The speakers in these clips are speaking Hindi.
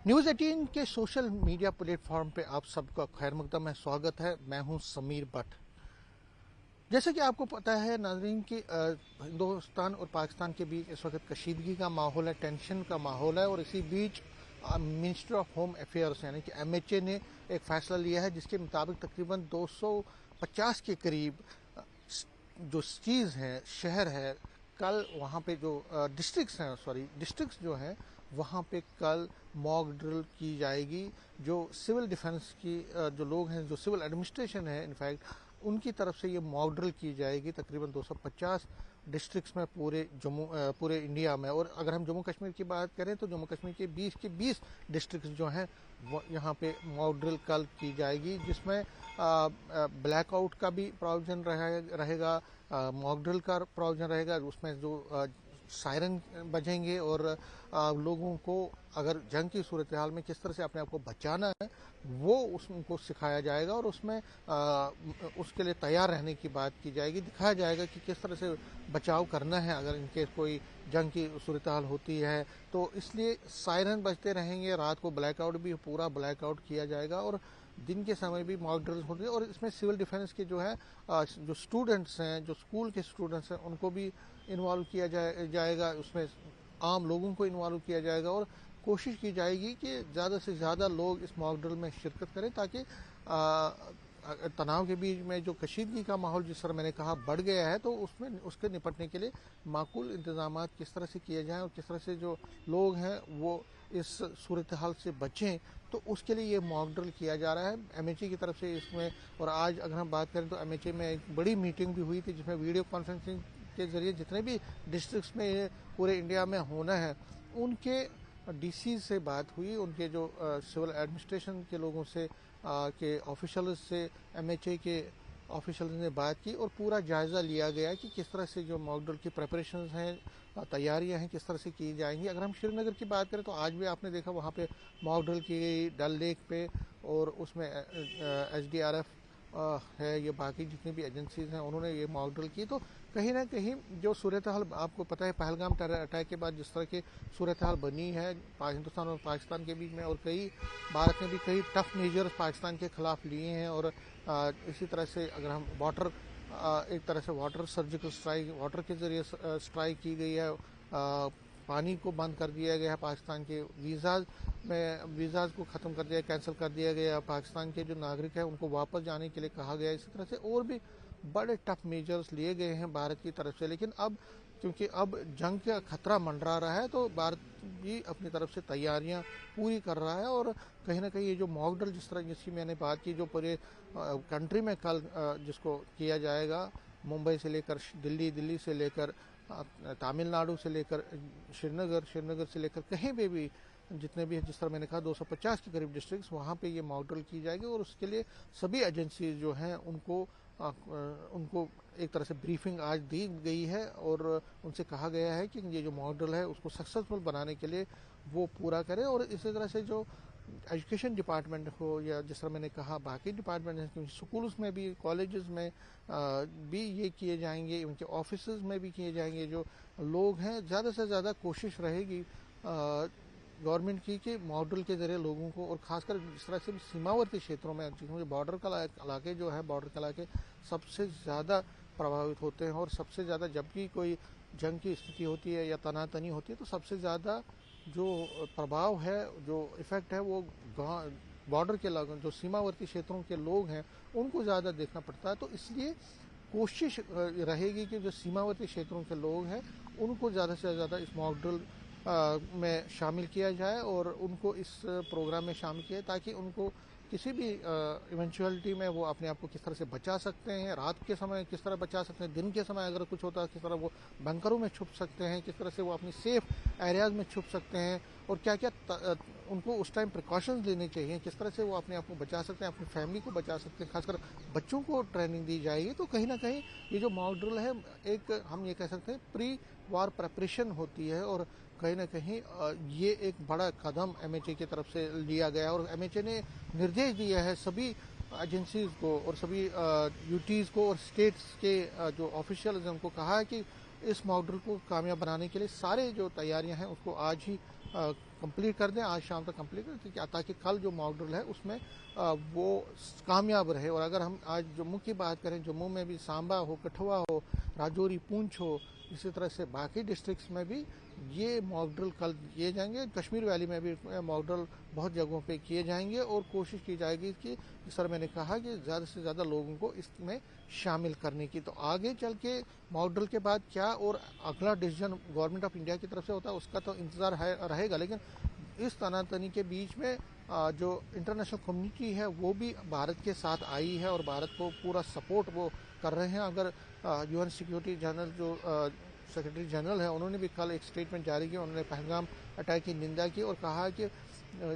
न्यूज़ 18 के सोशल मीडिया प्लेटफॉर्म पे आप सबका खैर मकदम है, स्वागत है। मैं हूं समीर भट्ट। जैसे कि आपको पता है नाज़रीन कि हिंदुस्तान और पाकिस्तान के बीच इस वक्त कशीदगी का माहौल है, टेंशन का माहौल है। और इसी बीच मिनिस्टर ऑफ होम अफेयर्स यानी कि एमएचए ने एक फ़ैसला लिया है जिसके मुताबिक तकरीबन 250 के करीब जो सिटीज़ हैं, शहर है, कल वहाँ पे जो डिस्ट्रिक्ट्स जो हैं वहाँ पे कल मॉक ड्रिल की जाएगी। जो सिविल डिफेंस की जो लोग हैं, जो सिविल एडमिनिस्ट्रेशन है इनफैक्ट, उनकी तरफ से ये मॉक ड्रिल की जाएगी तकरीबन 250 डिस्ट्रिक्ट्स में पूरे इंडिया में। और अगर हम जम्मू कश्मीर की बात करें तो जम्मू कश्मीर के 20 डिस्ट्रिक्ट्स जो हैं वो यहाँ पे मॉक ड्रिल कल की जाएगी, जिसमें ब्लैकआउट का भी प्रोविजन रहेगा, मॉक ड्रिल का प्रोविजन रहेगा। उसमें जो सायरन बजेंगे और लोगों को अगर जंग की सूरत हाल में किस तरह से अपने आप को बचाना है वो उनको सिखाया जाएगा। और उसमें उसके लिए तैयार रहने की बात की जाएगी, दिखाया जाएगा कि किस तरह से बचाव करना है अगर इनके कोई जंग की सूरत हाल होती है। तो इसलिए सायरन बजते रहेंगे, रात को ब्लैकआउट भी पूरा ब्लैकआउट किया जाएगा और दिन के समय भी मॉक ड्रिल्स होती है। और इसमें सिविल डिफेंस के जो है जो स्टूडेंट्स हैं, जो स्कूल के स्टूडेंट्स हैं, उनको भी इन्वॉल्व किया जाएगा। उसमें आम लोगों को इन्वॉल्व किया जाएगा और कोशिश की जाएगी कि ज़्यादा से ज़्यादा लोग इस मॉक ड्रिल में शिरकत करें, ताकि तनाव के बीच में जो कशीदगी का माहौल जिस तरह मैंने कहा बढ़ गया है, तो उसमें उसके निपटने के लिए माकूल इंतजाम किस तरह से किए जाएं और किस तरह से जो लोग हैं वो इस सूरत हाल से बचें, तो उसके लिए ये मॉक ड्रिल किया जा रहा है एमएचए की तरफ से इसमें। और आज अगर हम बात करें तो एमएचए में एक बड़ी मीटिंग भी हुई थी जिसमें वीडियो कॉन्फ्रेंसिंग के जरिए जितने भी डिस्ट्रिक्ट्स में पूरे इंडिया में होना है उनके डीसी से बात हुई, उनके जो सिविल एडमिनिस्ट्रेशन के लोगों से के ऑफिशियल्स से एमएचए के ऑफिशियल्स ने बात की और पूरा जायज़ा लिया गया कि किस तरह से जो मॉक ड्रिल की प्रिपरेशंस हैं, तैयारियां हैं, किस तरह से की जाएंगी। अगर हम श्रीनगर की बात करें तो आज भी आपने देखा वहाँ पे मॉक ड्रिल की गई डल लेक पे, और उसमें एसडीआरएफ है, ये बाकी जितनी भी एजेंसीज हैं उन्होंने ये मॉक ड्रिल की। तो कहीं ना कहीं जो सूरत हाल आपको पता है, पहलगाम टेरर अटैक के बाद जिस तरह की सूरत हाल बनी है हिंदुस्तान और पाकिस्तान के बीच में, और भारत ने भी कई टफ मेजर्स पाकिस्तान के खिलाफ लिए हैं। और इसी तरह से अगर हम एक तरह से वाटर सर्जिकल स्ट्राइक, वाटर के जरिए स्ट्राइक की गई है, पानी को बंद कर दिया गया है, पाकिस्तान के वीज़ाज को ख़त्म कर दिया, कैंसिल कर दिया गया, पाकिस्तान के जो नागरिक हैं उनको वापस जाने के लिए कहा गया। इसी तरह से और भी बड़े टफ मेजर्स लिए गए हैं भारत की तरफ से। लेकिन अब क्योंकि अब जंग का खतरा मंडरा रहा है तो भारत भी अपनी तरफ से तैयारियां पूरी कर रहा है। और कहीं ना कहीं ये जो मॉक ड्रिल जिसकी मैंने बात की, जो पूरे कंट्री में कल जिसको किया जाएगा, मुंबई से लेकर दिल्ली, दिल्ली से लेकर तमिलनाडु से लेकर श्रीनगर से लेकर कहीं पे भी जितने भी जिस तरह मैंने कहा 250 के करीब डिस्ट्रिक्ट्स, वहाँ पे ये मॉक ड्रिल की जाएगी। और उसके लिए सभी एजेंसीज जो हैं उनको एक तरह से ब्रीफिंग आज दी गई है और उनसे कहा गया है कि ये जो मॉक ड्रिल है उसको सक्सेसफुल बनाने के लिए वो पूरा करें। और इसी तरह से जो एजुकेशन डिपार्टमेंट हो या जिस तरह मैंने कहा बाकी डिपार्टमेंट हैं, क्योंकि स्कूल्स में भी, कॉलेजेस में भी ये किए जाएंगे, उनके ऑफिसेज में भी किए जाएंगे। जो लोग हैं ज़्यादा से ज़्यादा कोशिश रहेगी गवर्नमेंट की कि मॉक ड्रिल के जरिए लोगों को, और खासकर जिस तरह से सीमावर्ती क्षेत्रों में, क्योंकि बॉर्डर का इलाके जो है, बॉर्डर के इलाके सबसे ज़्यादा प्रभावित होते हैं। और सबसे ज़्यादा जब भी कोई जंग की स्थिति होती है या तनातनी होती है तो सबसे ज़्यादा जो प्रभाव है, जो इफ़ेक्ट है, वो बॉर्डर के लोगों, जो सीमावर्ती क्षेत्रों के लोग हैं उनको ज़्यादा देखना पड़ता है। तो इसलिए कोशिश रहेगी कि जो सीमावर्ती क्षेत्रों के लोग हैं उनको ज़्यादा से ज़्यादा इस मॉक ड्रिल में शामिल किया जाए और उनको इस प्रोग्राम में शामिल किया, ताकि उनको किसी भी इवेंचुअलिटी में वो अपने आप को किस तरह से बचा सकते हैं, रात के समय किस तरह बचा सकते हैं, दिन के समय अगर कुछ होता है किस तरह वो बंकरों में छुप सकते हैं, किस तरह से वो अपनी सेफ एरियाज में छुप सकते हैं, और क्या क्या उनको उस टाइम प्रिकॉशंस लेने चाहिए, किस तरह से वो अपने आप को बचा सकते हैं, अपनी फैमिली को बचा सकते हैं। खासकर बच्चों को ट्रेनिंग दी जाएगी। तो कहीं ना कहीं ये जो मॉक ड्रिल है, एक हम ये कह सकते हैं प्री वार प्रेपरेशन होती है। और कहीं ना कहीं ये एक बड़ा कदम एमएचए की तरफ से लिया गया और एमएचए ने निर्देश दिया है सभी एजेंसीज को और सभी यूटीज को और स्टेट्स के जो ऑफिशियल्स हैं उनको कहा है कि इस मॉक ड्रिल को कामयाब बनाने के लिए सारे जो तैयारियां हैं उसको आज ही कंप्लीट कर दें, आज शाम तक कंप्लीट कर दें, ताकि कल जो मॉक ड्रिल है उसमें वो कामयाब रहे। और अगर हम आज जम्मू की बात करें, जम्मू में भी सांबा हो, कठुआ हो, राजौरी, पूंछ हो, इसी तरह से बाकी डिस्ट्रिक्ट्स में भी ये मॉक ड्रिल कल किए जाएंगे। कश्मीर वैली में भी मॉक ड्रिल बहुत जगहों पे किए जाएंगे और कोशिश की जाएगी कि सर मैंने कहा कि ज़्यादा से ज़्यादा लोगों को इसमें शामिल करने की। तो आगे चल के मॉक ड्रिल के बाद क्या और अगला डिसीजन गवर्नमेंट ऑफ इंडिया की तरफ से होता है उसका तो इंतज़ार रहेगा, लेकिन इस तनातनी के बीच में जो इंटरनेशनल कम्युनिटी है वो भी भारत के साथ आई है और भारत को पूरा सपोर्ट वो कर रहे हैं। अगर यूएन सिक्योरिटी जनरल जो सेक्रेटरी जनरल है उन्होंने भी कल एक स्टेटमेंट जारी किया, उन्होंने पहलगाम अटैक की निंदा की और कहा कि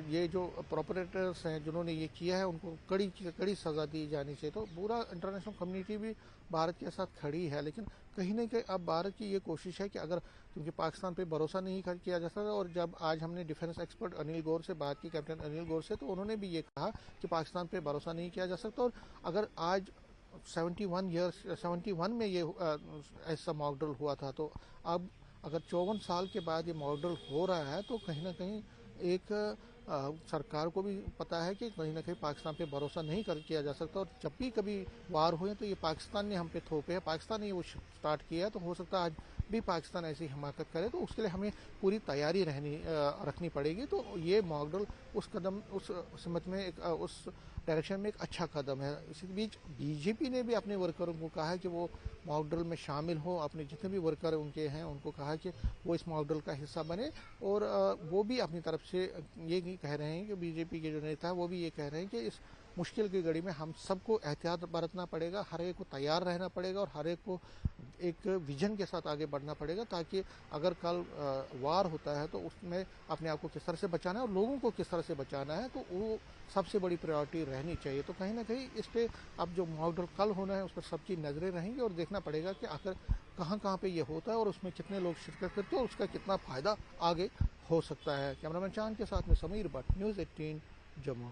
ये जो प्रोपरेटर्स हैं जिन्होंने ये किया है उनको कड़ी कड़ी सज़ा दी जानी चाहिए। तो पूरा इंटरनेशनल कम्युनिटी भी भारत के साथ खड़ी है, लेकिन कहीं ना कहीं अब भारत की ये कोशिश है कि अगर क्योंकि पाकिस्तान पे भरोसा नहीं किया जा सकता। और जब आज हमने डिफेंस एक्सपर्ट अनिल गौर से बात की, कैप्टन अनिल गौर से, तो उन्होंने भी ये कहा कि पाकिस्तान पे भरोसा नहीं किया जा सकता। और अगर आज 71 में ये ऐसा मॉक ड्रिल हुआ था, तो अब अगर 54 साल के बाद ये मॉक ड्रिल हो रहा है तो कहीं ना कहीं एक सरकार को भी पता है कि कहीं ना कहीं पाकिस्तान पे भरोसा नहीं किया जा सकता। और जब भी कभी वार हुए तो ये पाकिस्तान ने हम पे थोपे है, पाकिस्तान ने वो स्टार्ट किया है, तो हो सकता है आज भी पाकिस्तान ऐसी हिमाकत करे। तो उसके लिए हमें पूरी तैयारी रखनी पड़ेगी। तो ये मॉक ड्रिल उस कदम उस समत में उस डायरेक्शन में एक अच्छा कदम है। इसी बीच बीजेपी ने भी अपने वर्करों को कहा कि वो मॉक ड्रिल में शामिल हो, अपने जितने भी वर्कर उनके हैं उनको कहा कि वो इस मॉक ड्रिल का हिस्सा बने। और वो भी अपनी तरफ से ये नहीं कह रहे हैं कि बीजेपी के जो नेता है वो भी ये कह रहे हैं कि इस मुश्किल की घड़ी में हम सबको एहतियात बरतना पड़ेगा, हर एक को तैयार रहना पड़ेगा और हर एक को एक विजन के साथ आगे बढ़ना पड़ेगा, ताकि अगर कल वार होता है तो उसमें अपने आप को किस तरह से बचाना है और लोगों को किस तरह से बचाना है, तो वो सबसे बड़ी प्रायोरिटी रहनी चाहिए। तो कहीं ना कहीं इस पर अब जो मॉक ड्रिल कल होना है उस पर सबकी नज़रें रहेंगी और देखना पड़ेगा कि आखिर कहाँ कहाँ पे ये होता है और उसमें कितने लोग शिरकत करते हैं और उसका कितना फ़ायदा आगे हो सकता है। कैमरामैन चांद के साथ में समीर भट्ट, न्यूज़ 18 जम्मू।